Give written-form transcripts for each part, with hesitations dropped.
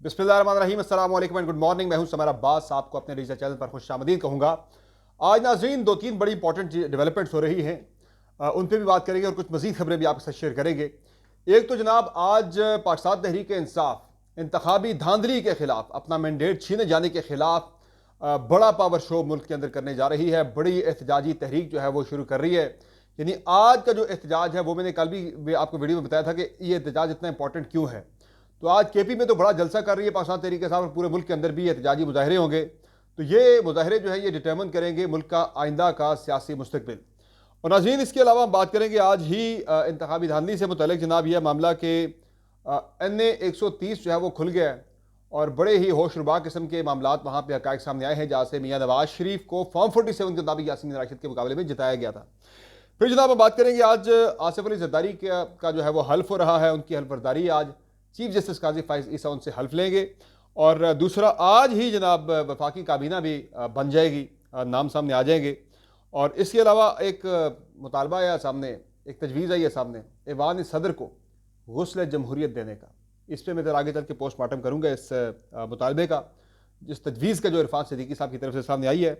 बिस्मिल्लाहिर्रहमानिर्रहीम, अस्सलाम वालेकुम एंड गुड मॉर्निंग। मैं हूं समर अब्बास, आपको अपने डिजिटल चैनल पर खुशामदीद कहूँगा। आज नाज़रीन दो तीन बड़ी इंपॉर्टेंट डेवलपमेंट्स हो रही हैं, उन पर भी बात करेंगे और कुछ मज़ीद खबरें भी आपके साथ शेयर करेंगे। एक तो जनाब आज पाकिस्तान तहरीक इंसाफ इंतखाबी धांधली के खिलाफ, अपना मैंडेट छीने जाने के खिलाफ बड़ा पावर शो मुल्क के अंदर करने जा रही है। बड़ी एहतजाजी तहरीक जो है वो शुरू कर रही है। यानी आज का जो एहतजाज है वो मैंने कल भी आपको वीडियो में बताया था कि ये एहतजाज इतना इंपॉर्टेंट क्यों है। तो आज केपी में तो बड़ा जलसा कर रही है पाकिस्तान तहरीक इंसाफ और पूरे मुल्क के अंदर भी एहतजाजी मुजाहरे होंगे। तो ये मुजाहरे जो है ये डिटर्मन करेंगे मुल्क का आइंदा का सियासी मुस्तकबिल। और नाज़रीन इसके अलावा हम बात करेंगे आज ही इंतखाबी धांधली से मुतल्लिक जनाब यह मामला के NA 130 जो है वो खुल गया है और बड़े ही होशरुबा किस्म के मामलात वहाँ पे हक़ाइक़ सामने आए हैं, जहाँ से मियाँ नवाज शरीफ को फॉर्म 47 के मुताबिक यासीन राशिद के मुकाबले में जिताया गया था। फिर जनाब हम बात करेंगे आज आसिफ अली ज़रदारी का जो है वो हल्फ हो रहा है, उनकी हल्फबरदारी आज चीफ जस्टिस काजी फाइज ईसा उनसे हल्फ लेंगे। और दूसरा आज ही जनाब वफाकी काबीना भी बन जाएगी, नाम सामने आ जाएंगे। और इसके अलावा एक मुतालबा आया सामने, एक तजवीज़ आई है सामने ऐवान सदर को गुस्ल जमहूरियत देने का। इस पर मैं ज़रा आगे चल के पोस्टमार्टम करूँगा इस मुतालबे का, जिस तजवीज़ का जो इरफान सिद्दीकी साहब की तरफ से सामने आई है।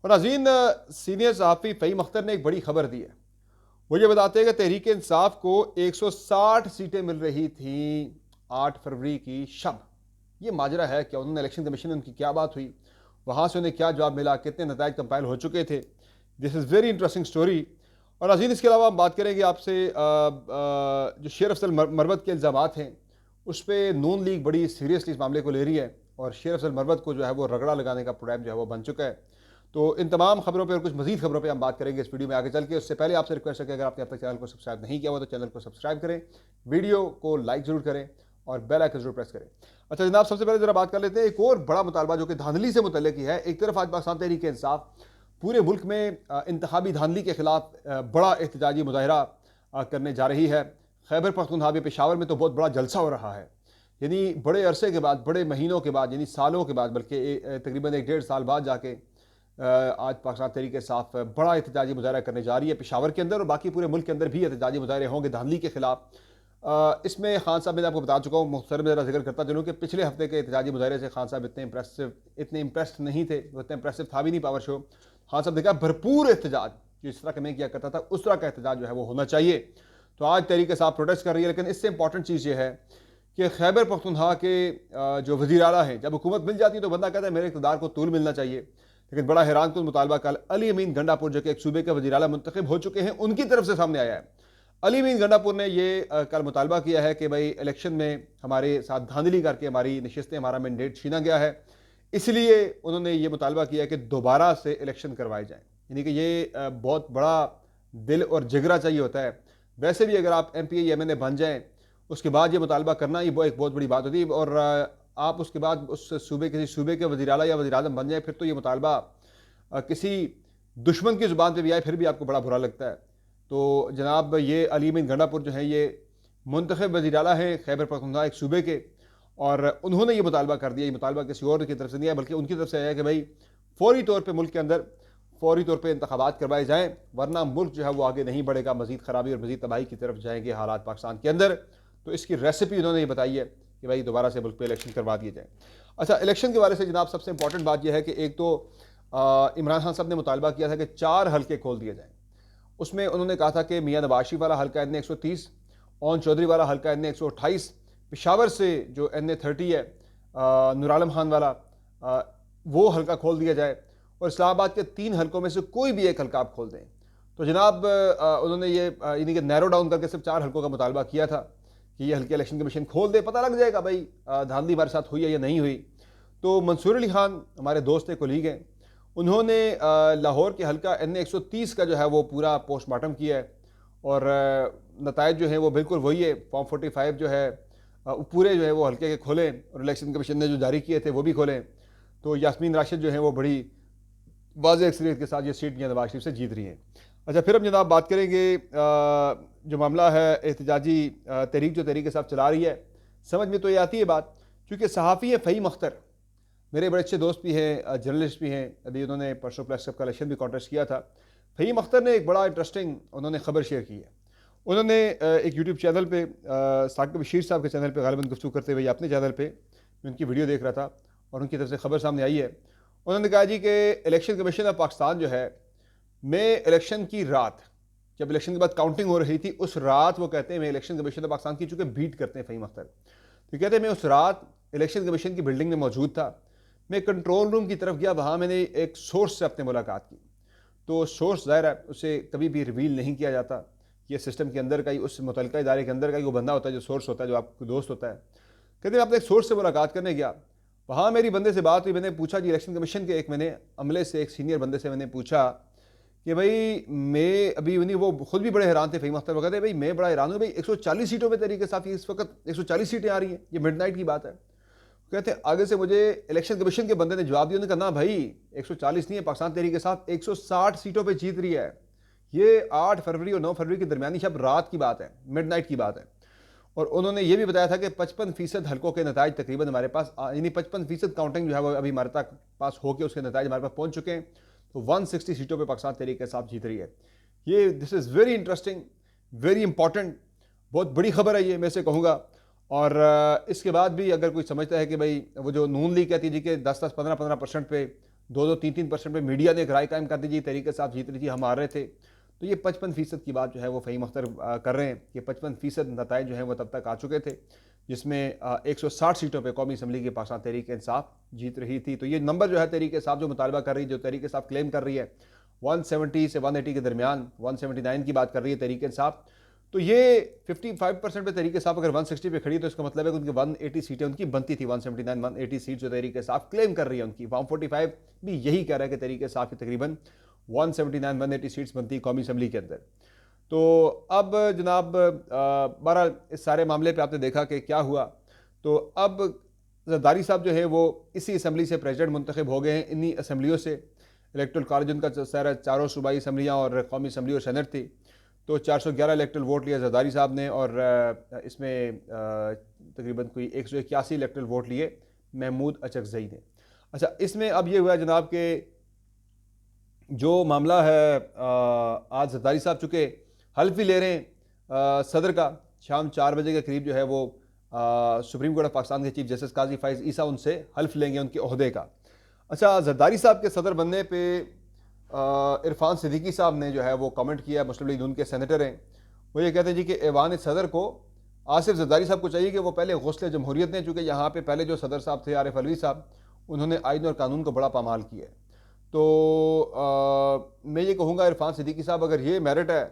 और नाज़रीन सीनियर सहाफ़ी फ़हीम अख्तर ने एक बड़ी खबर दी है। वो ये बताते हैं कि तहरीक इंसाफ को 160 सीटें मिल रही थी 8 फरवरी की शब। ये माजरा है कि उन्होंने इलेक्शन कमीशन में उनकी क्या बात हुई, वहाँ से उन्हें क्या जवाब मिला, कितने नताइज कंपाइल हो चुके थे। This is very interesting story. और नाज़रीन इसके अलावा हम बात करेंगे आपसे जो शेर अफजल मरवत के इल्ज़ाम हैं उस पर नून लीग बड़ी सीरियसली इस मामले को ले रही है और शेर अफजल मरवत को जो है वो रगड़ा लगाने का प्रोग्राम जो है वो बन चुका है। तो इन तमाम खबरों पर और कुछ मजीद खबरों पर हम बात करेंगे इस वीडियो में आगे चल के। उससे पहले आपसे रिक्वेस्ट है कि अगर आपने अब तक चैनल को सब्सक्राइब नहीं किया हुआ तो चैनल को सब्सक्राइब करें, वीडियो को लाइक ज़रूर करें और बेल आइकन जरूर प्रेस करें। अच्छा जनाब, सबसे पहले जरा बात कर लेते हैं एक और बड़ा मुतालबा जो कि धांधली से मुतल्लिक ही है। एक तरफ आज पाकिस्तान तहरीक इंसाफ पूरे मुल्क में इंतखाबी धांधली के खिलाफ बड़ा एहतजाजी मुजाहरा करने जा रही है। खैबर पख्तूनख्वा में पेशावर में तो बहुत बड़ा जलसा हो रहा है। यानी बड़े अरसे के बाद, बड़े महीनों के बाद, यानी सालों के बाद, बल्कि तकरीबन 1-1.5 साल बाद जाके आज पाकिस्तान तहरीक इंसाफ बड़ा एहतजाजी मुजाहरा करने जा रही है पेशावर के अंदर, और बाकी पूरे मुल्क के अंदर भी एहतजाजी मुजाहरे होंगे धांधली के खिलाफ। इसमें खान साहब मैंने आपको बता चुका हूँ, मुख्तसर में ज़रा जिक्र करता चलूँ कि पिछले हफ्ते के एहतजाजी मुजाहरे से खान साहब इतने इम्प्रेस्ड नहीं थे, इतने इम्प्रेसिव था भी नहीं पावर शो। खान साहब ने कहा भरपूर एहतजाज जिस तरह का मैं किया करता था उस तरह का एहतजाज जो है वो होना चाहिए। तो आज तहरीक इंसाफ प्रोटेस्ट कर रही है, लेकिन इससे इंपॉर्टेंट चीज़ ये है कि खैबर पख्तूनख्वा के जो वज़ीर आला हैं, जब हुकूमत मिल जाती है तो बंदा कहता है मेरे इक़्तिदार को तूल मिलना चाहिए। लेकिन बड़ा हैरानकुन मुतालबा कल अली अमीन गंडापुर जो कि एक सूबे के वज़ीर आला मुंतखब हो चुके हैं उनकी तरफ से सामने आया है। अली अमीन गंडापुर ने ये कल मुतालबा किया है कि भाई इलेक्शन में हमारे साथ धांधली करके हमारी नशिस्तें, हमारा मैंडेट छीना गया है, इसलिए उन्होंने ये मुतालबा किया कि दोबारा से इलेक्शन करवाए जाएँ। यानी कि ये बहुत बड़ा दिल और जिगरा चाहिए होता है। वैसे भी अगर आप MPA या MNA बन जाएँ उसके बाद ये मुतालबा करना ये एक बहुत बड़ी बात होती है, और आप उसके बाद उस किसी सूबे के वज़ीर आला या वज़ीर आज़म बन जाए फिर तो ये मुतालबा किसी दुश्मन की ज़ुबान पे भी आए फिर भी आपको बड़ा बुरा लगता है। तो जनाब ये अली अमीन गंडापुर जो है ये मुंतखब वज़ीर आला है खैबर पख्तूनख्वा एक सूबे के, और उन्होंने ये मुतालबा कर दिया। ये मुतालबा किसी और की तरफ से नहीं है बल्कि उनकी तरफ से आया कि भाई फौरी तौर पर मुल्क के अंदर फौरी तौर पर इंतखाबात करवाए जाएँ, वरना मुल्क जो है वो आगे नहीं बढ़ेगा, मज़ीद ख़राबी और मज़ीद तबाही की तरफ जाएंगे हालात पाकिस्तान के अंदर। तो इसकी रेसिपी उन्होंने ये बताई है कि भाई दोबारा से मुल्क पे इलेक्शन करवा दिए जाए। अच्छा, इलेक्शन के बारे से जनाब सबसे इंपॉर्टेंट बात यह है कि एक तो इमरान खान साहब ने मुतालबा किया था कि 4 हल्के खोल दिए जाएँ। उसमें उन्होंने कहा था कि मियाँ नवाज शरीफ वाला हल्का NA 130, ओन चौधरी वाला हल्का NA 128, पेशावर से जो NA 30 है नूर आलम खान वाला वो हल्का खोल दिया जाए, और इस्लामाबाद के 3 हल्कों में से कोई भी एक हल्का आप खोल दें। तो जनाब उन्होंने ये यानी कि नैरो डाउन करके सिर्फ 4 हल्कों का मुतालबा किया था कि ये हल्के इलेक्शन कमीशन खोल दे, पता लग जाएगा भाई धांधली हमारे साथ हुई है या नहीं हुई। तो मंसूर अली खान हमारे दोस्त हैं, कोलीग हैं, उन्होंने लाहौर के हल्का NA 130 का जो है वो पूरा पोस्टमार्टम किया है, और नताइज जो है वो बिल्कुल वही है। फॉर्म 45 जो है पूरे जो है वो हल्के के खोलें और इलेक्शन कमीशन ने जो जारी किए थे वो भी खोलें। तो यास्मीन राशिद जो है वो बड़ी वाज़ेह अक्सरियत के साथ ये सीट मियाँ नवाज शरीफ से जीत रही हैं। अच्छा, फिर हम जनाब बात करेंगे जो मामला है एहतजाजी तहरीक जो तहरीक साहब चला रही है, समझ में तो ये आती है बात, क्योंकि सहाफ़ी है फ़हीम अख्तर मेरे बड़े अच्छे दोस्त भी हैं, जर्नलिस्ट भी हैं। अभी उन्होंने परसों प्रेस क्लब का इलेक्शन भी कॉन्टेस्ट किया था। फ़हीम अख्तर ने एक बड़ा इंटरेस्टिंग उन्होंने खबर शेयर की है। उन्होंने एक यूट्यूब चैनल पे साकिब बशीर साहब के चैनल पे गालिबन गुफ्तगू करते हुए अपने चैनल पे मैं उनकी वीडियो देख रहा था और उनकी तरफ से खबर सामने आई है। उन्होंने कहा जी कि इलेक्शन कमीशन ऑफ पाकिस्तान जो है, मैं इलेक्शन की रात, जब इलेक्शन के बाद काउंटिंग हो रही थी, उस रात वो कहते हैं मैं इलेक्शन कमीशन ऑफ पाकिस्तान की चूँकि बीट करते हैं फ़हीम अख्तर, तो कहते हैं मैं उस रात इलेक्शन कमीशन की बिल्डिंग में मौजूद था। मैं कंट्रोल रूम की तरफ गया, वहाँ मैंने एक सोर्स से अपने मुलाकात की। तो सोर्स ज़ाहिर है उसे कभी भी रिवील नहीं किया जाता, ये सिस्टम के अंदर का ही, उस मुतल्लिका इदारे के अंदर का ही वो बंदा होता है जो सोर्स होता है, जो आपका दोस्त होता है। कहते हैं अपने एक सोर्स से मुलाकात करने गया, वहाँ मेरी बंदे से बात हुई। मैंने पूछा जी इलेक्शन कमीशन के एक मैंने अमले से, एक सीनियर बंदे से मैंने पूछा कि भाई मैं अभी नहीं, वो खुद भी बड़े हैरान थे फ़हीम अख्तर, वो कहते भाई मैं बड़ा हैरान हूँ भाई 140 सीटों पे तरीके साथ इस वक्त 140 सीटें आ रही हैं, ये मिडनाइट की बात है। कहते हैं आगे से मुझे इलेक्शन कमीशन के बंदे ने जवाब दिया, उन्होंने कहा ना भाई 140 नहीं है, पाकिस्तान तहरीक के साथ 160 सीटों पे जीत रही है। ये 8 फरवरी और 9 फरवरी की दरमियानी शब रात की बात है, मिडनाइट की बात है। और उन्होंने ये भी बताया था कि 55% हल्कों के नताइज तकरीबन हमारे पास, यानी 55% काउंटिंग जो है वो अभी हमारे तक पास होकर उसके नताइज हमारे पास पहुँच चुके हैं। तो 160 सीटों पर पाकिस्तान तहरीक के साथ जीत रही है। ये this is very interesting, very important, बहुत बड़ी खबर है ये, मैं से कहूँगा। और इसके बाद भी अगर कोई समझता है कि भाई वो जो नून लीग कहती थी कि 10-10, 15-15% पे, 2-2, 3-3% पे मीडिया ने एक राय कायम कर दी, तरीके से आप जीत रही थी, हम हार रहे थे, तो ये 55% की बात जो है वो फ़हीम अख्तर कर रहे हैं कि 55% नताइज जो हैं वो तब तक आ चुके थे, जिसमें 160 सीटों पर कौमी असम्बली की पाकिस्तान तहरीक इंसाफ जीत रही थी। तो ये नंबर जो है तहरीक इंसाफ जो मुतालबा कर रही है, जो तहरीक इंसाफ क्लेम कर रही है, 170 से 180 के दरमियान, 179 की बात कर रही है तहरीक इंसाफ। तो ये 55% पे तहरीक इंसाफ अगर 160 पे खड़ी, तो इसका मतलब है कि उनकी 180 सीटें उनकी बनती थी। 179, 180 सीट जो तहरीक इंसाफ क्लेम कर रही है उनकी, 145 भी यही कह रहा है कि तहरीक इंसाफ की तकरीबन 179, 180 सीट्स बनती कौमी असम्बली के अंदर। तो अब जनाब बहरहाल इस सारे मामले पे आपने देखा कि क्या हुआ। तो अब जरदारी साहब जो है वो इसी असम्बली से प्रेसिडेंट मुंतखब हो गए हैं, इन्हीं असम्बलियों से। इलेक्टोरल कॉलेज उनका सारा चारों सूबाई असम्बलियाँ और कौमी असम्बली और सेनेट थी। तो 411 इलेक्ट्रल वोट लिया जरदारी साहब ने, और इसमें तकरीबन कोई 181 इलेक्ट्रल वोट लिए महमूद अचकज़ई ने। अच्छा, इसमें अब ये हुआ जनाब के जो मामला है, आज जरदारी साहब चुके हल्फ भी ले रहे हैं सदर का, शाम 4 बजे के करीब जो है वो सुप्रीम कोर्ट ऑफ पाकिस्तान के चीफ जस्टिस काजी फाइज ईसा उनसे हल्फ लेंगे उनके ओहदे का। अच्छा, जरदारी साहब के सदर बनने पे इरफान सिद्दीकी साहब ने जो है वो कमेंट किया, मुस्लिम लीग नून के सेनेटर हैं, वो ये कहते हैं जी कि ऐवान सदर को आसिफ जरदारी साहब को चाहिए कि वो पहले गौसले जमहूरियत ने, चूँकि यहाँ पे पहले जो सदर साहब थे आरिफ अलवी साहब, उन्होंने आइन और कानून को बड़ा पामाल किया है। तो मैं ये कहूँगा इरफान सिद्दीकी साहब, अगर ये मेरिट है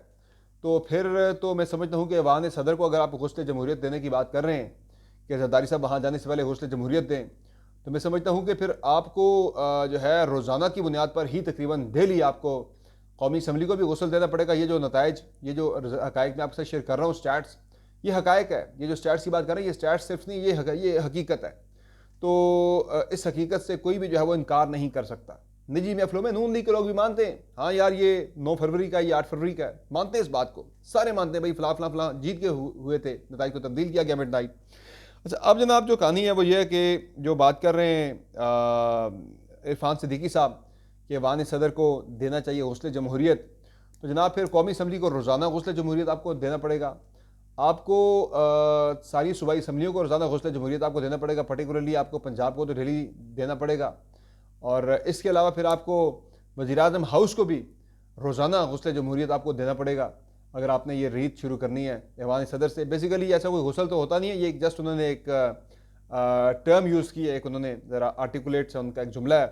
तो फिर तो मैं समझता हूँ कि ऐवान सदर को अगर आप गौसले जमहूरियत देने की बात कर रहे हैं कि जरदारी साहब वहाँ जाने से पहले गौसले जमहूरियत दें, तो मैं समझता हूँ कि फिर आपको जो है रोज़ाना की बुनियाद पर ही तकरीबन डेली आपको कौमी असम्बली को भी गौसल देना पड़ेगा। ये जो नताइज, ये जो हक़ाइक़ मैं आपसे शेयर कर रहा हूँ, स्टैट्स, ये हक़ाइक़ है। ये जो स्टैट्स की बात कर रहे हैं, ये स्टैट्स सिर्फ नहीं, ये हकीकत है। तो इस हकीकत से कोई भी जो है वो इनकार नहीं कर सकता। निजी महफिलों में नून लीग के लोग भी मानते हैं, हाँ यार ये 9 फरवरी का, ये 8 फरवरी का है, मानते हैं इस बात को, सारे मानते हैं भाई फलां फलां फलां जीत के हुए थे, नताइज को तब्दील किया गया मिडनाइट। अच्छा, अब जनाब जो कहानी है वो ये है कि जो बात कर रहे हैं इरफान सिद्दीकी साहब कि ऐवान सदर को देना चाहिए गौसले जमहूरियत, तो जनाब फिर कौमी असम्बली को रोज़ाना गौसले जमहूरियत आपको देना पड़ेगा। आपको सारी सूबाई असम्बलियों को रोज़ाना गौसले जमहूरियत आपको देना पड़ेगा। पर्टिकुलरली आपको पंजाब को तो डेली देना पड़ेगा, और इसके अलावा फिर आपको वज़ीर-ए-आज़म हाउस को भी रोज़ाना गौसले जमहूरियत आपको देना पड़ेगा अगर आपने ये रीत शुरू करनी है ऐवान सदर से। बेसिकली ऐसा कोई गौसल तो होता नहीं है, ये जस्ट उन्होंने एक टर्म यूज़ की है, एक उन्होंने ज़रा आर्टिकुलेट सा उनका एक जुमला है।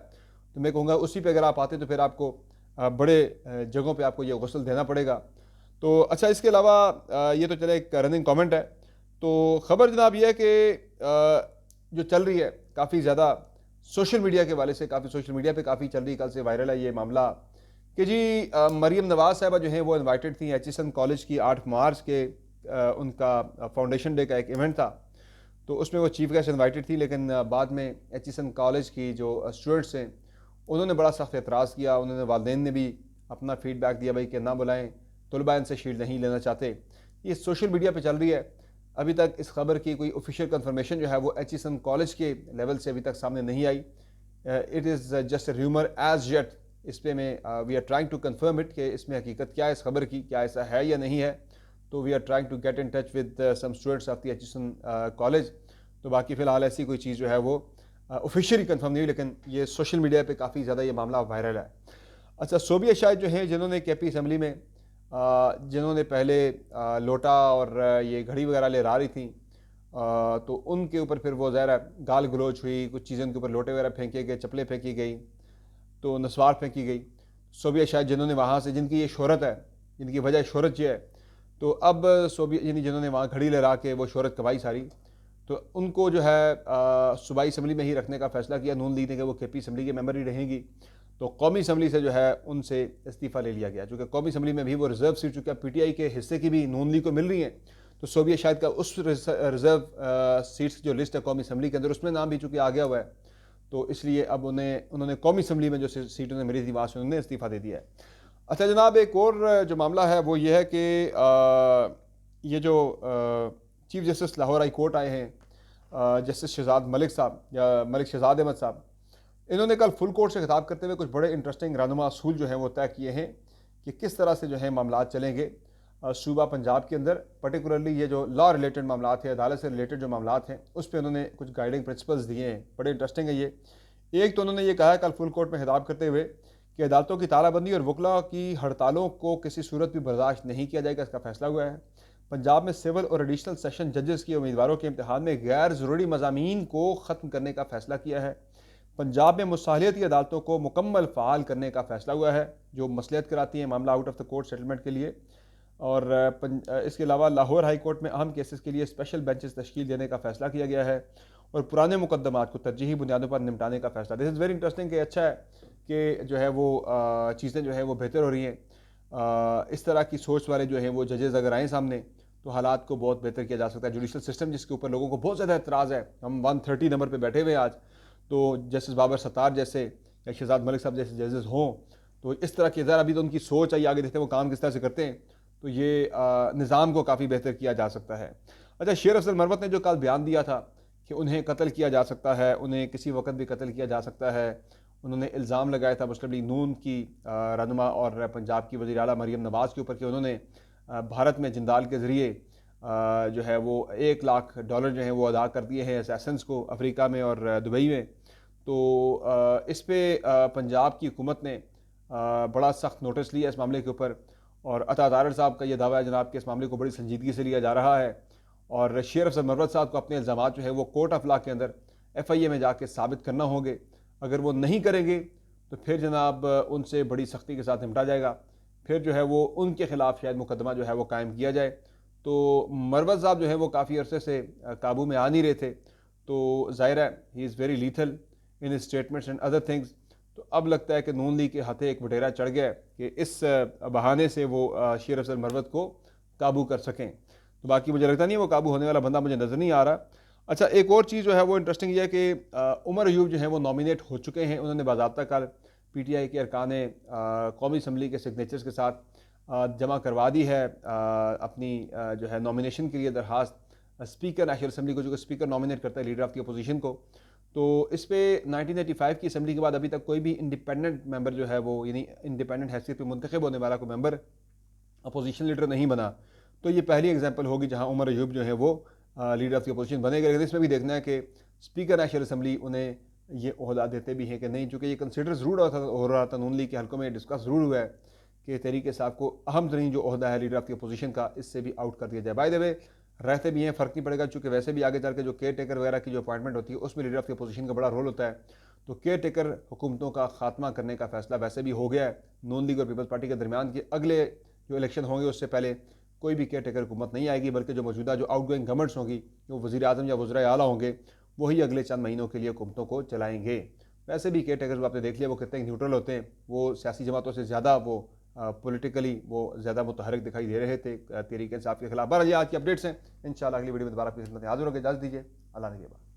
तो मैं कहूँगा उसी पे अगर आप आते तो फिर आपको बड़े जगहों पे आपको ये गौसल देना पड़ेगा। तो अच्छा, इसके अलावा ये तो चले एक रनिंग कमेंट है। तो ख़बर जनाब ये है कि जो चल रही है काफ़ी ज़्यादा सोशल मीडिया के वाले से, काफ़ी सोशल मीडिया पे काफ़ी चल रही, कल से वायरल है ये मामला कि जी मरीम नवाज़ साहबा जो हैं वो इनवाइटेड थी एचिसन कॉलेज की 8 मार्च के उनका फाउंडेशन डे का एक इवेंट था, तो उसमें वो चीफ गेस्ट इनवाइटेड थी। लेकिन बाद में एचिसन कॉलेज की जो स्टूडेंट्स हैं उन्होंने बड़ा सख्त एतराज़ किया, उन्होंने वालिदैन ने भी अपना फीडबैक दिया भाई कि ना बुलाएं, तलबा इनसे शील्ड नहीं लेना चाहते। ये सोशल मीडिया पर चल रही है। अभी तक इस खबर की कोई ऑफिशियल कंफर्मेशन जो है वो एचिसन कॉलेज के लेवल से अभी तक सामने नहीं आई। It is just a rumour as yet. इस पे में we are trying to confirm it कि इसमें हकीकत क्या है इस खबर की, क्या ऐसा है या नहीं है। तो we are trying to get in touch with some students of the Aitchison college. तो बाकी फ़िलहाल ऐसी कोई चीज़ जो है वो ऑफिशियली कंफर्म नहीं हुई, लेकिन ये सोशल मीडिया पे काफ़ी ज़्यादा ये मामला वायरल है। अच्छा, सोवियत शायद जो हैं जिन्होंने केपी असम्बली में जिन्होंने पहले लोटा और ये घड़ी वगैरह ले रही थी, तो उनके ऊपर फिर वो ज़ाहिर है गाल गलोच हुई, कुछ चीज़ें उनके ऊपर लोटे वगैरह फेंके गए, चप्पलें फेंकी गई, तो नस्वार फेंकी गई। सोवियत शायद जिन्होंने वहाँ से, जिनकी ये शोहरत है, जिनकी वजह शोहरत ये है, तो अब सोवियत यानी जिन्होंने वहाँ घड़ी लगा के वो शोहरत कमाई सारी, तो उनको जो है सूबाई असम्बली में ही रखने का फैसला किया नून लीग ने कि वो केपी असम्बली के मेंबर ही रहेंगी। तो कौमी असम्बली से जो है उनसे इस्तीफ़ा ले लिया गया, चूँकि कौमी असम्बली में भी वो रिजर्व सीट, चूँकि पीटीआई के हिस्से की भी नून लीग को मिल रही हैं, तो सोवियत शायद का उस रिजर्व सीट्स की जो लिस्ट है कौमी असम्बली के अंदर, उसमें नाम भी चूँकि आ गया हुआ है, तो इसलिए अब उन्होंने कौमी असम्बली में जो सीट उन्हें मिली थी वहाँ से उन्होंने इस्तीफ़ा दे दिया है। अच्छा जनाब, एक और जो मामला है वो ये है कि ये जो chief justice Lahore high court आए हैं, जस्टिस शहजाद मलिक साहब या मलिक शहजाद अहमद साहब, इन्होंने कल फुल कोर्ट से खिताब करते हुए कुछ बड़े इंटरेस्टिंग रहनुमा असूल जो हैं वो तय किए हैं कि किस तरह से जो है मामला चलेंगे सूबा पंजाब के अंदर। पर्टिकुलरली ये जो लॉ रिलेटेड मामला हैं, अदालत से रिलेटेड जो मामला हैं, उस पर उन्होंने कुछ गाइडिंग प्रिंसिपल्स दिए हैं, बड़े इंटरेस्टिंग है ये। एक तो उन्होंने ये कहा है कल फुल कोर्ट में खिताब करते हुए कि अदालतों की तालाबंदी और वकला की हड़तालों को किसी सूरत भी बर्दाश्त नहीं किया जाएगा, इसका फैसला हुआ है। पंजाब में सिविल और एडिशनल सेशन जजेस के उम्मीदवारों के इम्तहान में गैर ज़रूरी मज़ामीन को ख़त्म करने का फैसला किया है। पंजाब में मुसालियती अदालतों को मुकम्मल फ़ाल करने का फैसला हुआ है, जो मसलियत कराती हैं मामला out of the court settlement के लिए। और इसके अलावा लाहौर हाई कोर्ट में अहम केसेस के लिए स्पेशल बेंचेस तश्कील देने का फैसला किया गया है और पुराने मुकदमात को तरजीही बुनियादों पर निपटाने का फैसला। दिस इज़ वेरी इंटरेस्टिंग कि अच्छा है कि जो है वो चीज़ें जो है वो बेहतर हो रही हैं। इस तरह की सोच वाले जो हैं वो जजेज़ अगर आएँ सामने तो हालात को बहुत बेहतर किया जा सकता है। जुडिशल सिस्टम जिसके ऊपर लोगों को बहुत ज़्यादा एतराज़ है, हम 130 नंबर पर बैठे हुए हैं आज, तो जस्टिस बाबर सत्तार जैसे या शहजाद मलिक साहब जैसे जजेस हों, तो इस तरह की ज़रा अभी तो उनकी सोच आई, आगे देखते हैं वो काम किस तरह से करते हैं, तो ये निज़ाम को काफ़ी बेहतर किया जा सकता है। अच्छा, शेर अफजल मरवत ने जो कल बयान दिया था कि उन्हें कत्ल किया जा सकता है, उन्हें किसी वक्त भी कत्ल किया जा सकता है, उन्होंने इल्ज़ाम लगाया था मुस्लिम लीग नून की रहनुमा और पंजाब की वज़ीर आला मरीम नवाज़ के ऊपर कि उन्होंने भारत में जिंदाल के ज़रिए जो है वो $1 लाख जो है वो अदा कर दिए हैं असैसन्स को अफ्रीका में और दुबई में। तो इस पर पंजाब की हुकूमत ने बड़ा सख्त नोटिस लिया इस मामले के ऊपर, और अता तारड़ साहब का यह दावा है जनाब कि इस मामले को बड़ी संजीदगी से लिया जा रहा है और शेर अफजल मरवत साहब को अपने इल्ज़ामात जो है वो कोर्ट ऑफ लॉ के अंदर FIA में जाके साबित करना होंगे। अगर वो नहीं करेंगे तो फिर जनाब उनसे बड़ी सख्ती के साथ निपटा जाएगा, फिर जो है वो उनके खिलाफ शायद मुकदमा जो है वो कायम किया जाए। तो मरवत साहब जो है वो काफ़ी अरसे से काबू में आ नहीं रहे थे, तो ज़ाहिर है he is very lethal in his statements and other things. तो अब लगता है कि नून लीग के हाथे एक वडेरा चढ़ गया कि इस बहाने से वो शेर अफजल मरवत को काबू कर सकें। तो बाकी मुझे लगता नहीं है वो काबू होने वाला बंदा मुझे नज़र नहीं आ रहा। अच्छा, एक और चीज़ जो है वो इंटरेस्टिंग ये है कि उमर अयूब जो है वो नॉमिनेट हो चुके हैं। उन्होंने बाज़ाब्ता कल PTI के अरकान कौमी असम्बली के सिग्नेचर्स के साथ जमा करवा दी है अपनी जो है नॉमिनेशन के लिए दरख्वास्त स्पीकर नेशनल असम्बली को, जो कि स्पीकर नॉमिनेट करता है लीडर ऑफ द अपोजिशन को। तो इस पर 1985 की असम्बली के बाद अभी तक कोई भी इंडिपेंडेंट मेंबर जो है वो, यानी इंडिपेंडेंट हैसियत पर मुंतखब होने वाला कोई मेंबर अपोजिशन लीडर नहीं बना। तो ये पहली एग्जांपल होगी जहां उमर अयूब जो है वो लीडर ऑफ द अपोजिशन बनेगा। लेकिन इसमें भी देखना है कि स्पीकर नेशनल असम्बली उन्हें ये ओहदा देते भी हैं कि नहीं, चूँकि ये कंसिडर ज़रूर हो रहा था नून लीग के हल्कों में डिस्कस ज़रूर हुआ है कि तहरीक साहब को अहम तरीन जो ओहदा है लीडर ऑफ द अपोजिशन का, इससे भी आउट कर दिया जाए। बाय द वे रहते भी हैं, फ़र्क नहीं पड़ेगा, चूँकि वैसे भी आगे चल के जो केयर टेकर वगैरह की जो अपॉइंटमेंट होती है उसमें लीडर ऑफ द अपोजिशन का बड़ा रोल होता है। तो केयर टेकर हुकूमतों का खात्मा करने का फैसला वैसे भी हो गया है नून लीग और पीपल्स पार्टी के दरमियान कि अगले जो इलेक्शन होंगे उससे पहले कोई भी केयर टेकर हुकूमत नहीं आएगी, बल्कि जो मौजूदा जो आउटगोइंग गवर्नमेंट्स होंगी, जो वज़ीर आज़म या वज़ीर आला होंगे, वही अगले चंद महीनों के लिए हुकूमतों को चलाएंगे। वैसे भी केयर टेकर आपने देख लिया वो कितने न्यूट्रल होते हैं, वो सियासी जमातों से ज़्यादा वो पॉलिटिकली वो ज़्यादा मुतहरक दिखाई दे रहे थे तहरीक इंसाफ के खिलाफ। बहरहाल ये आज की अपडेट्स हैं, इंशाल्लाह अगली वीडियो में दोबारा आपकी खिदमत में हाज़िर होकर इजाज़त दीजिए। अल्लाह ने के बाद।